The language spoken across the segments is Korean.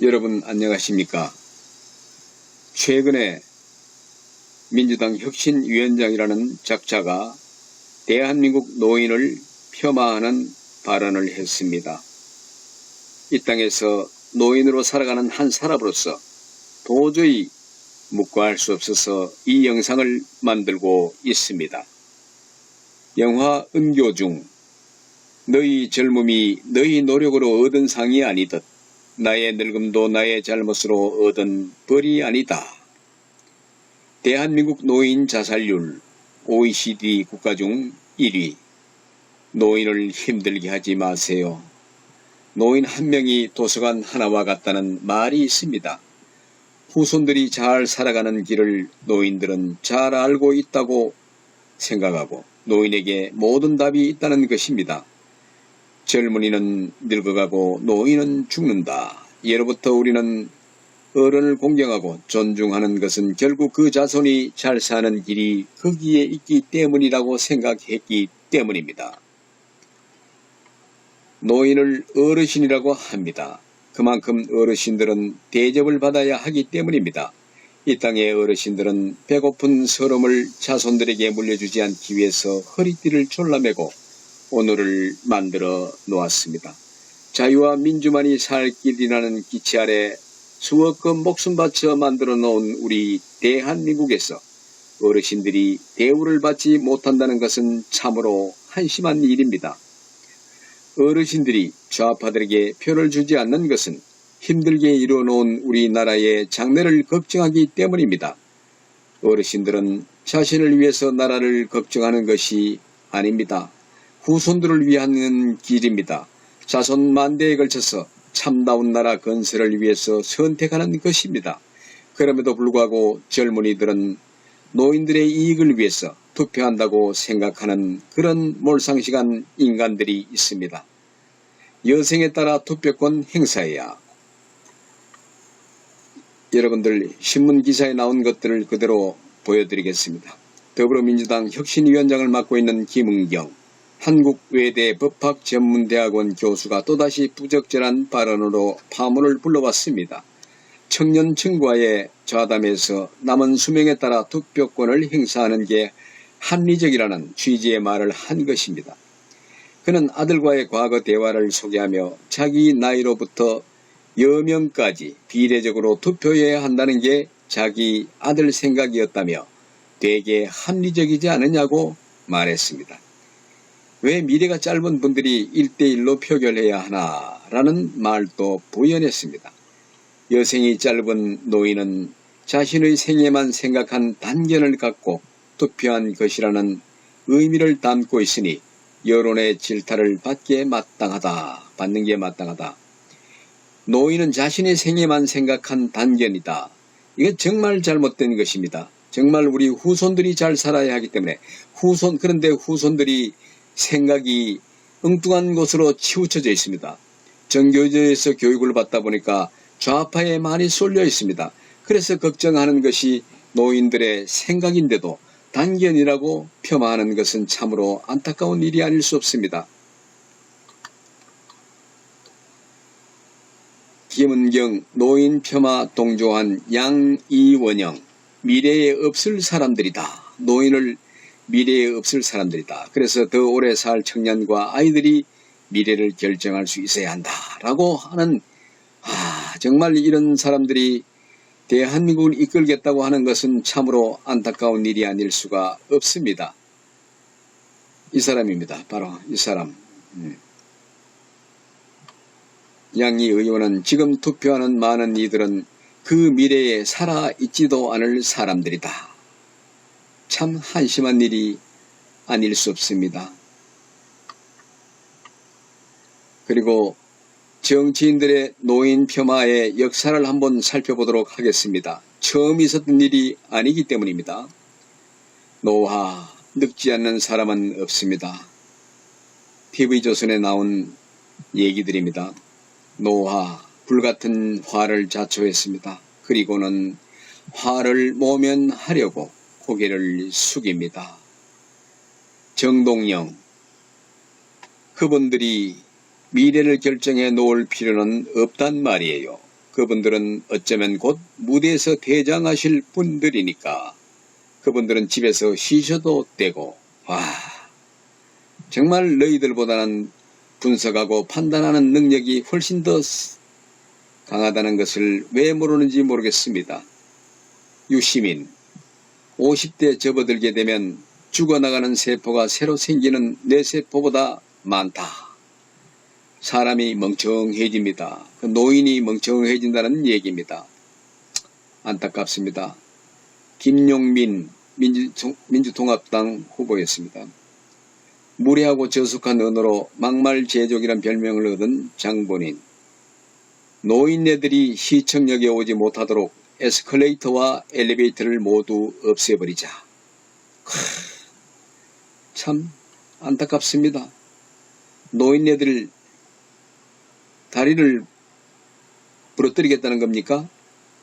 여러분 안녕하십니까? 최근에 민주당 혁신위원장이라는 작자가 대한민국 노인을 폄하하는 발언을 했습니다. 이 땅에서 노인으로 살아가는 한 사람으로서 도저히 묵과할 수 없어서 이 영상을 만들고 있습니다. 영화 은교 중 너희 젊음이 너희 노력으로 얻은 상이 아니듯 나의 늙음도 나의 잘못으로 얻은 벌이 아니다. 대한민국 노인 자살률 OECD 국가 중 1위. 노인을 힘들게 하지 마세요. 노인 한 명이 도서관 하나와 같다는 말이 있습니다. 후손들이 잘 살아가는 길을 노인들은 잘 알고 있다고 생각하고 노인에게 모든 답이 있다는 것입니다. 젊은이는 늙어가고 노인은 죽는다. 예로부터 우리는 어른을 공경하고 존중하는 것은 결국 그 자손이 잘 사는 길이 거기에 있기 때문이라고 생각했기 때문입니다. 노인을 어르신이라고 합니다. 그만큼 어르신들은 대접을 받아야 하기 때문입니다. 이 땅의 어르신들은 배고픈 서름을 자손들에게 물려주지 않기 위해서 허리띠를 졸라매고 오늘을 만들어 놓았습니다. 자유와 민주만이 살 길이라는 기치 아래 수억 건 목숨 바쳐 만들어 놓은 우리 대한민국에서 어르신들이 대우를 받지 못한다는 것은 참으로 한심한 일입니다. 어르신들이 좌파들에게 표를 주지 않는 것은 힘들게 이루어놓은 우리나라의 장래를 걱정하기 때문입니다. 어르신들은 자신을 위해서 나라를 걱정하는 것이 아닙니다. 후손들을 위한 길입니다. 자손 만대에 걸쳐서 참다운 나라 건설을 위해서 선택하는 것입니다. 그럼에도 불구하고 젊은이들은 노인들의 이익을 위해서 투표한다고 생각하는 그런 몰상식한 인간들이 있습니다. 여성에 따라 투표권 행사해야. 여러분들 신문 기사에 나온 것들을 그대로 보여드리겠습니다. 더불어민주당 혁신위원장을 맡고 있는 김은경 한국외대 법학전문대학원 교수가 또다시 부적절한 발언으로 파문을 불러왔습니다. 청년층과의 좌담에서 남은 수명에 따라 투표권을 행사하는 게 합리적이라는 취지의 말을 한 것입니다. 그는 아들과의 과거 대화를 소개하며 자기 나이로부터 여명까지 비례적으로 투표해야 한다는 게 자기 아들 생각이었다며 되게 합리적이지 않느냐고 말했습니다. 왜 미래가 짧은 분들이 1대1로 표결해야 하나라는 말도 부연했습니다. 여생이 짧은 노인은 자신의 생애만 생각한 단견을 갖고 투표한 것이라는 의미를 담고 있으니 여론의 질타를 받는 게 마땅하다. 노인은 자신의 생애만 생각한 단견이다. 이게 정말 잘못된 것입니다. 정말 우리 후손들이 잘 살아야 하기 때문에 그런데 후손들이 생각이 엉뚱한 곳으로 치우쳐져 있습니다. 정교조에서 교육을 받다 보니까 좌파에 많이 쏠려 있습니다. 그래서 걱정하는 것이 노인들의 생각인데도 단견이라고 폄하하는 것은 참으로 안타까운 일이 아닐 수 없습니다. 김은경 노인 폄하 동조한 양이원영 미래에 없을 사람들이다. 노인을 미래에 없을 사람들이다. 그래서 더 오래 살 청년과 아이들이 미래를 결정할 수 있어야 한다. 라고 하는 정말 이런 사람들이 대한민국을 이끌겠다고 하는 것은 참으로 안타까운 일이 아닐 수가 없습니다. 이 사람입니다. 바로 이 사람. 양이 의원은 지금 투표하는 많은 이들은 그 미래에 살아있지도 않을 사람들이다. 참 한심한 일이 아닐 수 없습니다. 그리고 정치인들의 노인 폄하의 역사를 한번 살펴보도록 하겠습니다. 처음 있었던 일이 아니기 때문입니다. 노화, 늙지 않는 사람은 없습니다. TV조선에 나온 얘기들입니다. 노화, 불같은 화를 자초했습니다. 그리고는 화를 모면하려고 고개를 숙입니다. 정동영, 그분들이 미래를 결정해 놓을 필요는 없단 말이에요. 그분들은 어쩌면 곧 무대에서 대장하실 분들이니까 그분들은 집에서 쉬셔도 되고, 와, 정말 너희들보다는 분석하고 판단하는 능력이 훨씬 더 강하다는 것을 왜 모르는지 모르겠습니다. 유시민, 50대 접어들게 되면 죽어나가는 세포가 새로 생기는 뇌세포보다 많다. 사람이 멍청해집니다. 그 노인이 멍청해진다는 얘기입니다. 안타깝습니다. 김용민 민주통합당 후보였습니다. 무례하고 저속한 언어로 막말제족이란 별명을 얻은 장본인. 노인네들이 시청역에 오지 못하도록 에스컬레이터와 엘리베이터를 모두 없애버리자. 참 안타깝습니다. 노인네들 다리를 부러뜨리겠다는 겁니까?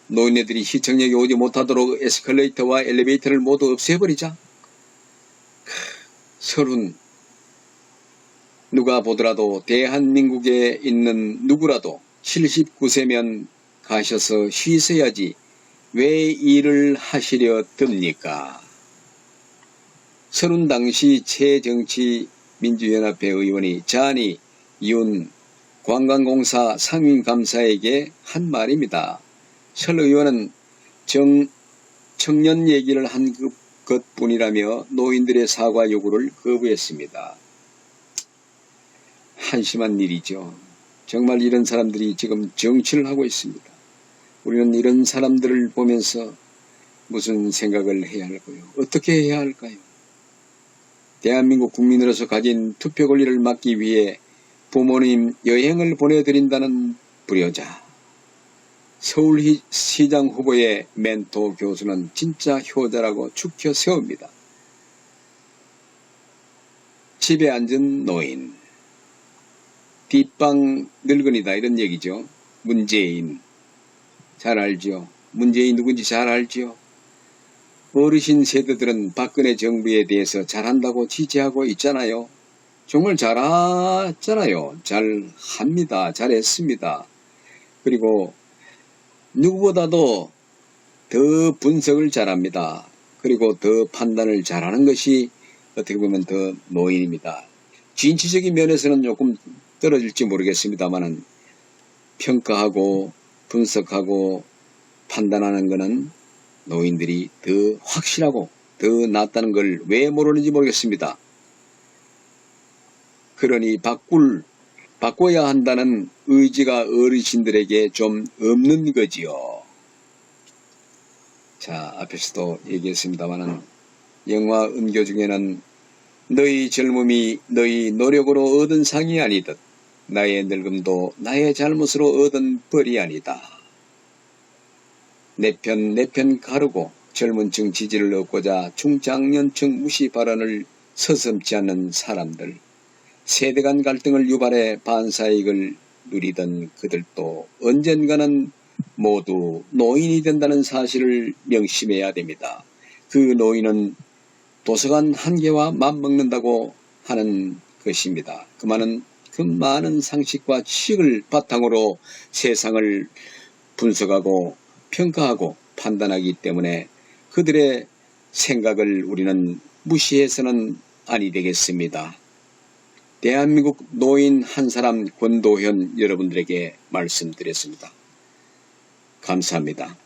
노인네들이 시청역에 오지 못하도록 에스컬레이터와 엘리베이터를 모두 없애버리자. 서른. 누가 보더라도 대한민국에 있는 누구라도 79세면 가셔서 쉬셔야지 왜 일을 하시려 듭니까? 서른 당시 새정치민주연합회 의원이 잔이 윤 관광공사 상임감사에게 한 말입니다. 설 의원은 청년 얘기를 한 것뿐이라며 노인들의 사과 요구를 거부했습니다. 한심한 일이죠. 정말 이런 사람들이 지금 정치를 하고 있습니다. 우리는 이런 사람들을 보면서 무슨 생각을 해야 할까요? 어떻게 해야 할까요? 대한민국 국민으로서 가진 투표 권리를 막기 위해 부모님 여행을 보내드린다는 불효자. 서울시장 후보의 멘토 교수는 진짜 효자라고 축혀 세웁니다. 집에 앉은 노인. 뒷방 늙은이다 이런 얘기죠. 문재인. 잘 알죠. 문재인 누군지 잘 알죠. 어르신 세대들은 박근혜 정부에 대해서 잘한다고 지지하고 있잖아요. 정말 잘하잖아요. 잘합니다. 잘했습니다. 그리고 누구보다도 더 분석을 잘합니다. 그리고 더 판단을 잘하는 것이 어떻게 보면 더 노인입니다. 진취적인 면에서는 조금 떨어질지 모르겠습니다만은 평가하고 분석하고 판단하는 것은 노인들이 더 확실하고 더 낫다는 걸 왜 모르는지 모르겠습니다. 그러니 바꿔야 한다는 의지가 어르신들에게 좀 없는 거지요. 자, 앞에서도 얘기했습니다만은 영화 은교 중에는 너희 젊음이 너희 노력으로 얻은 상이 아니듯 나의 늙음도 나의 잘못으로 얻은 벌이 아니다. 내 편 가르고 젊은 층 지지를 얻고자 중장년층 무시 발언을 서슴지 않는 사람들, 세대 간 갈등을 유발해 반사이익을 누리던 그들도 언젠가는 모두 노인이 된다는 사실을 명심해야 됩니다. 그 노인은 도서관 한 개와 맞먹는다고 하는 것입니다. 그 많은 상식과 지식을 바탕으로 세상을 분석하고 평가하고 판단하기 때문에 그들의 생각을 우리는 무시해서는 아니 되겠습니다. 대한민국 노인 한 사람 권도현 여러분들에게 말씀드렸습니다. 감사합니다.